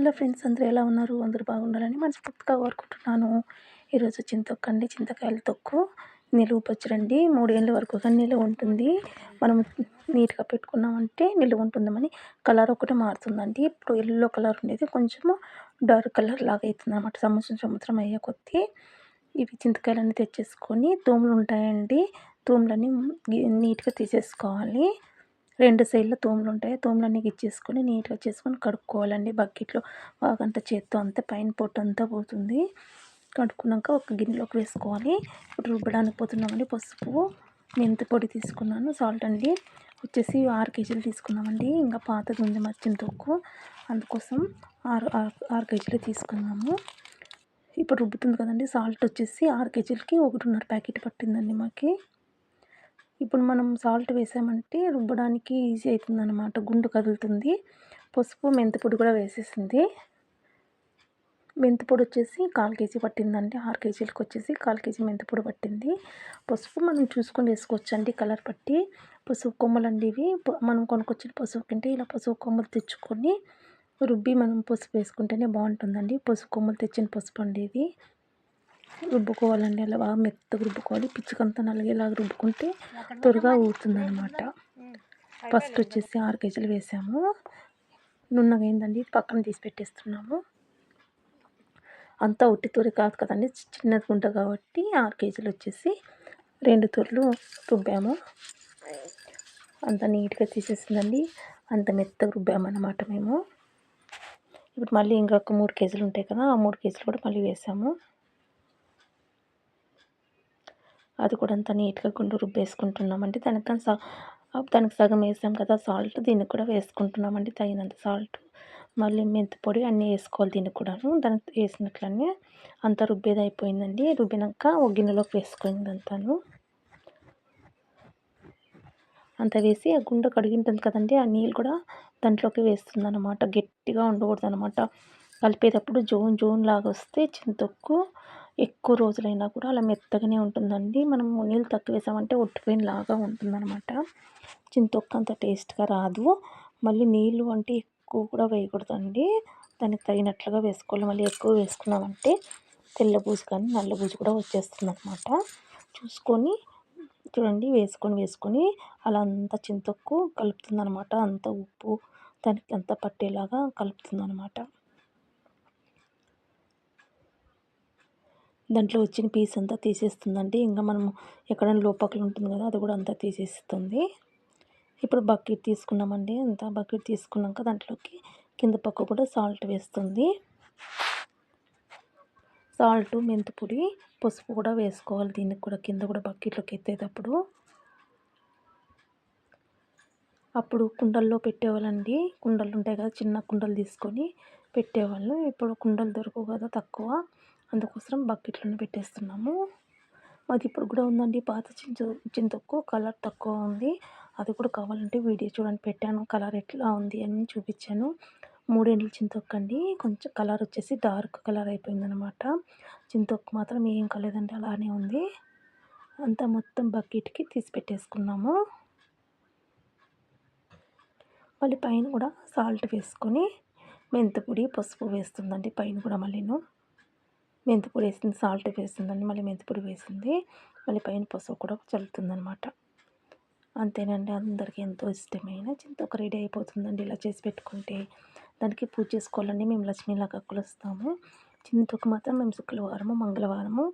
Hello friends, అందరూ ఎలా ఉన్నారు? అందరూ బాగుండాలని మనస్ఫూర్తిగా కోరుకుంటున్నాను. ఈరోజు చింతొక్కండి, చింతకాయల తొక్కు నిలువ పచ్చడండి. 3 ఏళ్ళ వరకు కానీ నిలువ ఉంటుంది. మనం నీట్‌గా పెట్టుకున్నామంటే నిలువ ఉంటుందని. కలర్ ఒకటే మారుతుందండి. ఇప్పుడు యెల్లో కలర్ ఉండేది కొంచెము డార్క్ కలర్ లాగా అయితుందనమాట. సంవత్సరం అయ్యే కొద్దీ ఇవి చింతకాయలన్నీ తెచ్చేసుకొని తూములు ఉంటాయండి. తూములన్నీ నీట్‌గా తీసేసుకోవాలి. 2 సైడ్‌ల తూములుంటాయి. తూములన్నీ గిచ్చేసుకొని నీట్‌గా చేసుకొని కడుక్కోవాలండి బకెట్‌లో. బాగంతా చేత్తో అంతా పైన పొట్టంతా పోతుంది. కడుక్కున్నాక ఒక గిన్నెలోకి వేసుకోవాలి. ఇప్పుడు రుబ్బడానికి పోతున్నామండి. పసుపు, మెంతి పొడి తీసుకున్నాను. సాల్ట్ అండి వచ్చేసి 6 కేజీలు తీసుకున్నామండి. ఇంకా పాతది ఉంది మర్చిన తొక్కు, అందుకోసం 6 కేజీలు తీసుకున్నాము. ఇప్పుడు రుబ్బుతుంది కదండి. సాల్ట్ వచ్చేసి 6 కేజీలకి 1.5 ప్యాకెట్ పట్టిందండి మాకి. ఇప్పుడు మనం సాల్ట్ వేసామంటే రుబ్బడానికి ఈజీ అవుతుందన్నమాట. గుండు కదులుతుంది. పసుపు, మెంతిపొడి కూడా వేసేసింది. మెంతిపొడి వచ్చేసి 1/4 కేజీ పట్టిందండి. 6 కేజీలకి వచ్చేసి 1/4 కేజీ మెంతిపొడి పట్టింది. పసుపు మనం చూసుకొని వేసుకోవచ్చండి కలర్ పట్టి. పసుపు కొమ్మలండి ఇవి. మనం కొనుక్కొచ్చిన పసుపు కంటే ఇలా పసుపు కొమ్మలు తెచ్చుకొని రుబ్బి మనం పసుపు వేసుకుంటేనే బాగుంటుందండి. పసుపు కొమ్మలు తెచ్చిన పసుపు అండి ఇది. రుబ్బుకోవాలండి. అలా బాగా మెత్తగా రుబ్బుకోవాలి. పిచ్చుకంతా నలిగేలాగా రుబ్బుకుంటే త్వరగా ఊరుతుందనమాట. ఫస్ట్ వచ్చేసి 6 కేజీలు వేసాము. నున్నగా అయిందండి. పక్కన తీసి పెట్టేస్తున్నాము. అంతా ఉట్టి తూరి కాదు కదండి, చిన్నది గుంట కాబట్టి 6 కేజీలు వచ్చేసి 2 తూర్లు రుబ్బాము. అంత నీట్గా తీసేసిందండి. అంత మెత్తగా రుబ్బామన్నమాట మేము. ఇప్పుడు మళ్ళీ ఇంకొక 3 కేజీలు ఉంటాయి కదా, ఆ 3 కేజీలు కూడా మళ్ళీ వేసాము. అది కూడా అంతా నీట్‌గా గుండు రుబ్బేసుకుంటున్నామండి. దానికి సగం వేసాం కదా సాల్ట్, దీనికి కూడా వేసుకుంటున్నామండి తగినంత సాల్ట్. మళ్ళీ మెంతి పొడి అన్నీ వేసుకోవాలి దీనికి కూడాను. దానికి వేసినట్లనే అంతా రుబ్బేది అయిపోయిందండి. రుబ్బినాక ఒక గిన్నెలోకి వేసుకోండి అంతాను. అంతా వేసి ఆ గుండ కడిగింటుంది కదండి, ఆ నీళ్ళు కూడా దాంట్లోకి వేస్తుందన్నమాట. గట్టిగా ఉండకూడదనమాట. కలిపేటప్పుడు జోన్ లాగా వస్తే చింతొక్కు ఎక్కువ రోజులైనా కూడా అలా మెత్తగానే ఉంటుందండి. మనం నీళ్ళు తక్కువ వేసామంటే ఒట్టిపోయినలాగా ఉంటుందన్నమాట. చింతొక్కు అంత టేస్ట్గా రాదు. మళ్ళీ నీళ్ళు అంటే ఎక్కువ కూడా వేయకూడదండి. దానికి తగినట్లుగా వేసుకోవాలి. మళ్ళీ ఎక్కువ వేసుకున్నామంటే తెల్ల బూజు కానీ నల్ల బూజు కూడా వచ్చేస్తుందన్నమాట. చూసుకొని చూడండి, వేసుకొని అలా అంతా చింతొక్కు కలుపుతుందనమాట. అంత ఉప్పు దానికి అంతా పట్టేలాగా కలుపుతుందనమాట. దాంట్లో వచ్చిన పీస్ అంతా తీసేస్తుందండి. ఇంకా మనం ఎక్కడైనా లోపకలు ఉంటుంది కదా, అది కూడా అంతా తీసేస్తుంది. ఇప్పుడు బకెట్ తీసుకున్నామండి. అంతా బకెట్ తీసుకున్నాక దాంట్లోకి కింద పక్క కూడా సాల్ట్ వేస్తుంది. సాల్ట్, మెంతిపొడి, పసుపు కూడా వేసుకోవాలి. దీనికి కూడా కింద కూడా బకెట్లోకి ఎత్తేటప్పుడు. అప్పుడు కుండల్లో పెట్టేవాళ్ళండి. కుండలు ఉంటాయి కదా, చిన్న కుండలు తీసుకొని పెట్టేవాళ్ళు. ఇప్పుడు కుండలు దొరకవు కదా, తక్కువ. అందుకోసం బకెట్లోనే పెట్టేస్తున్నాము. మాది ఇప్పుడు కూడా ఉందండి పాత చింతొక్కు. కలర్ తక్కువ ఉంది. అది కూడా కావాలంటే వీడియో చూడండి, పెట్టాను. కలర్ ఎట్లా ఉంది అని చూపించాను. 3 ఏళ్ళ చింతొక్కు అండి. కొంచెం కలర్ వచ్చేసి డార్క్ కలర్ అయిపోయిందనమాట. చింతొక్కు మాత్రం ఏం కాలేదండి, అలానే ఉంది. అంతా మొత్తం బకెట్కి తీసి పెట్టేసుకున్నాము. మళ్ళీ పైన కూడా సాల్ట్ వేసుకొని మెంతిపొడి, పసుపు వేస్తుందండి. పైన కూడా మళ్ళీను మెంతిపొడి వేసింది, సాల్ట్ వేసిందండి, మళ్ళీ మెంతిపొడి వేసింది, మళ్ళీ పైన పసుపు కూడా చల్లుతుందనమాట. అంతేనండి. అందరికీ ఎంతో ఇష్టమైన చింతొక్కు రెడీ అయిపోతుందండి ఇలా చేసి పెట్టుకుంటే. దానికి పూజ చేసుకోవాలండి. మేము లక్ష్మీలాగా కొలుస్తాము. చింతొక్కు మాత్రం మేము శుక్రవారము, మంగళవారము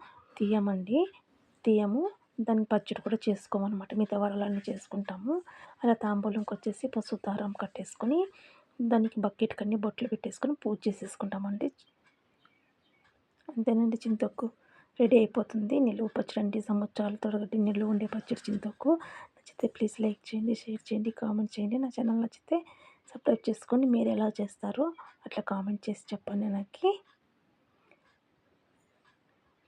తీయము. దాన్ని పచ్చడి కూడా చేసుకోమన్నమాట. మిగతా వారాలన్నీ చేసుకుంటాము. అలా తాంబూలంకి వచ్చేసి పసుపు దారం కట్టేసుకొని దానికి బకెట్కి అన్ని బొట్లు పెట్టేసుకొని పూజ చేసేసుకుంటామండి. అంతేనండి, చింతొక్కు రెడీ అయిపోతుంది. నిలువ పచ్చడి అండి. సంవత్సరాలు తరబడి నిలువ ఉండే పచ్చడి చింతొక్కు. నచ్చితే ప్లీజ్ లైక్ చేయండి, షేర్ చేయండి, కామెంట్ చేయండి. నా ఛానల్ నచ్చితే సబ్స్క్రైబ్ చేసుకోండి. మీరు ఎలా చేస్తారో అట్లా కామెంట్ చేసి చెప్పండి నాకు.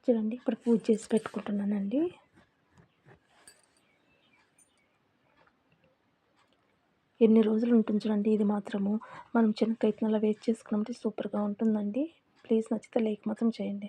చూడండి, ఇప్పుడు పూజ చేసి పెట్టుకుంటున్నానండి. ఎన్ని రోజులు ఉంటుంది చూడండి. ఇది మాత్రము మనం చెనక్కాయ అలా వేస్ట్ చేసుకున్నామంటే సూపర్గా ఉంటుందండి. ప్లీజ్ నచ్చితే లైక్ మాత్రం చేయండి.